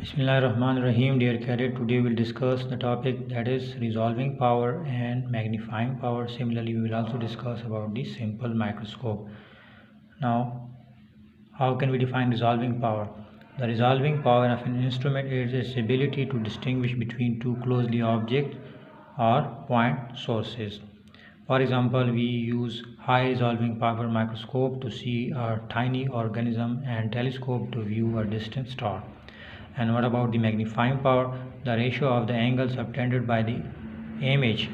Bismillahirrahmanirrahim. Dear cadet, today we'll discuss the topic that is resolving power and magnifying power. Similarly, we will also discuss about the simple microscope. Now, how can we define resolving power? The resolving power of an instrument is its ability to distinguish between two closely object or point sources. For example, we use high resolving power microscope to see a tiny organism and telescope to view a distant star. And what about the magnifying power? The ratio of the angles obtained by the image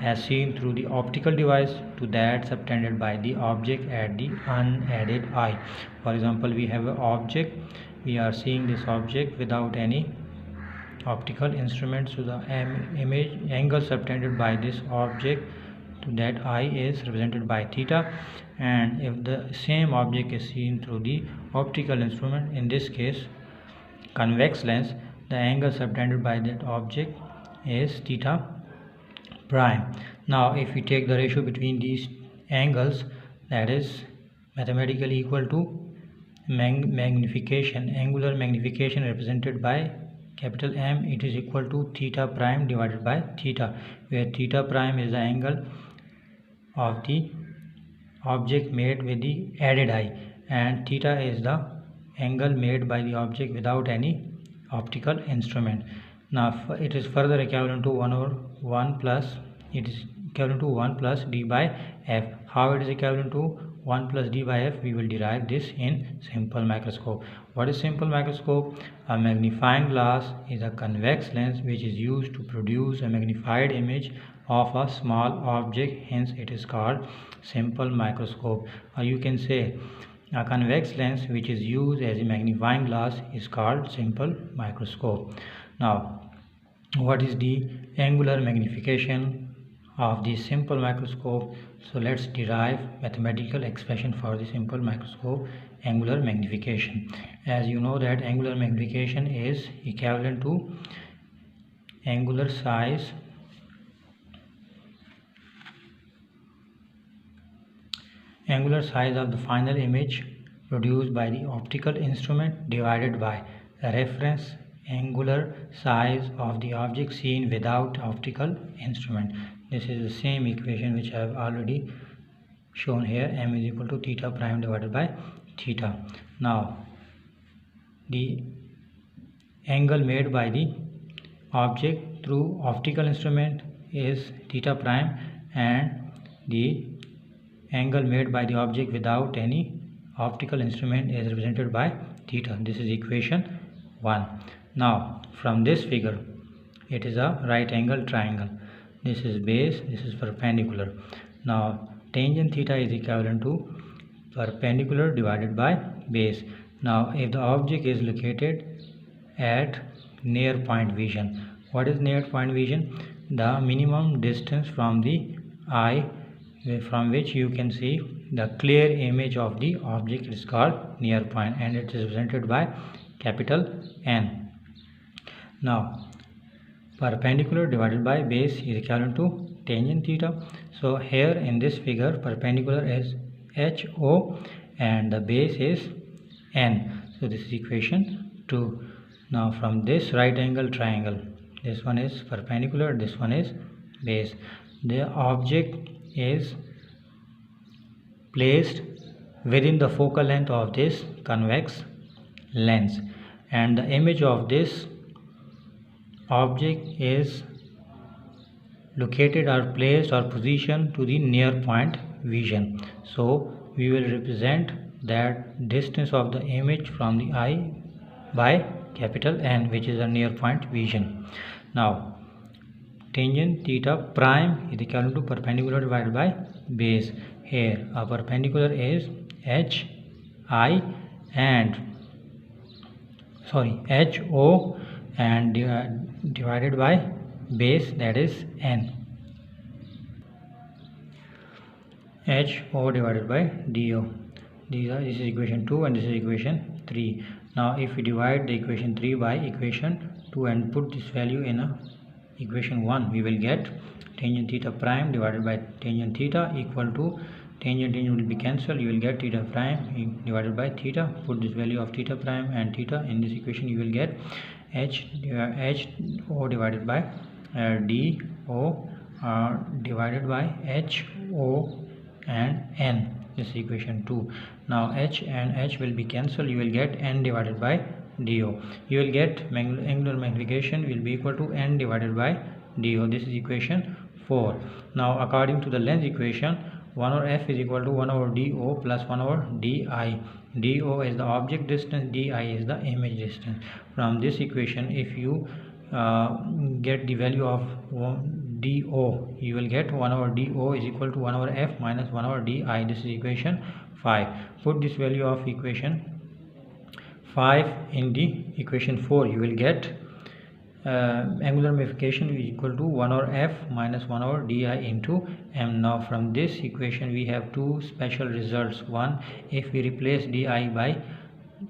as seen through the optical device to that subtended by the object at the unaided eye. For example, we have an object, we are seeing this object without any optical instrument, so the image angle subtended by this object to that eye is represented by theta. And if the same object is seen through the optical instrument, in this case convex lens, the angle subtended by that object is theta prime. Now if we take the ratio between these angles, that is mathematically equal to magnification, angular magnification represented by capital M, it is equal to theta prime divided by theta, where theta prime is the angle of the object made with the added eye and theta is the angle made by the object without any optical instrument. Now it is further equivalent to 1 over 1 plus, it is equivalent to 1 plus d by f. How it is equivalent to 1 plus d by f? We will derive this in simple microscope. What is simple microscope? A magnifying glass is a convex lens which is used to produce a magnified image of a small object, hence it is called simple microscope. Or you can say a convex lens which is used as a magnifying glass is called simple microscope. Now, what is the angular magnification of the simple microscope? So let's derive mathematical expression for the simple microscope angular magnification. As you know that angular magnification is equivalent to angular size of the final image produced by the optical instrument divided by the reference angular size of the object seen without optical instrument. This is the same equation which I have already shown here. M is equal to theta prime divided by theta. Now the angle made by the object through optical instrument is theta prime and the angle made by the object without any optical instrument is represented by theta. This is equation 1. Now from this figure, it is a right angle triangle. This is base, this is perpendicular. Now tangent theta is equivalent to perpendicular divided by base. Now if the object is located at near point vision, what is near point vision? The minimum distance from the eye from which you can see the clear image of the object is called near point and it is represented by capital N. Now perpendicular divided by base is equivalent to tangent theta. So here in this figure perpendicular is HO and the base is N. So this is equation 2. Now from this right angle triangle, this one is perpendicular, this one is base. The object is placed within the focal length of this convex lens and the image of this object is located or placed or positioned to the near point vision. So we will represent that distance of the image from the eye by capital N, which is a near point vision. Now tangent theta prime is equal to perpendicular divided by base. Here a perpendicular is HO and divided by base, that is N. HO divided by DO. This is equation 2 and this is equation 3. Now if we divide the equation 3 by equation 2 and put this value in equation 1, we will get tangent theta prime divided by tangent theta equal to tangent will be cancelled. You will get theta prime divided by theta. Put this value of theta prime and theta in this equation. You will get h o divided by d o divided by h o and n. This is equation 2. Now h and h will be cancelled. You will get n divided by do. You will get angular magnification will be equal to n divided by do. This is equation 4. Now according to the length equation, 1 over f is equal to 1 over do plus 1 over di. Do is the object distance, di is the image distance. From this equation, if you get the value of do, you will get 1 over do is equal to 1 over f minus 1 over di. This is equation 5. Put this value of equation 5 in the equation 4. You will get angular magnification is equal to 1 over f minus 1 over di into m. Now from this equation we have two special results. One, if we replace di by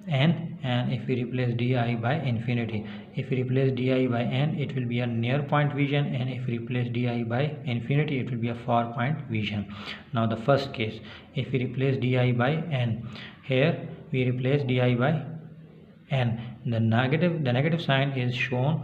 n, and if we replace di by infinity. If we replace di by n, it will be a near point vision, and if we replace di by infinity, it will be a far point vision. Now the first case, if we replace di by n, here we replace di by n. The negative sign is shown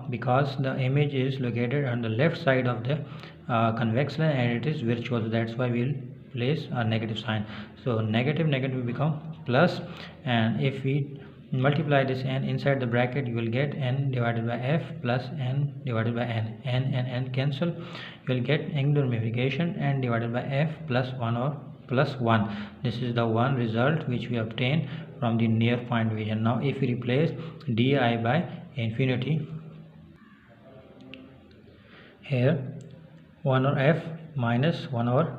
because the image is located on the left side of the convex lens and it is virtual. That's why we'll place a negative sign. So negative will become plus, and if we multiply this n inside the bracket, you will get n divided by f plus n divided by n. N and n cancel. You will get angular magnification n divided by f plus 1 or plus 1. This is the one result which we obtain from the near point vision. Now if we replace di by infinity, here 1 over f minus 1 over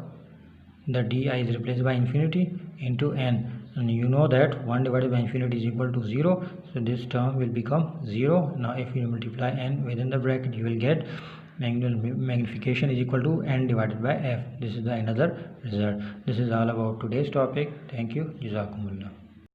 the di is replaced by infinity into n, and you know that 1 divided by infinity is equal to 0, so this term will become 0. Now if you multiply n within the bracket, you will get angular magnification is equal to n divided by f. This is the another result. This is all about today's topic. Thank you. Jazakumullah.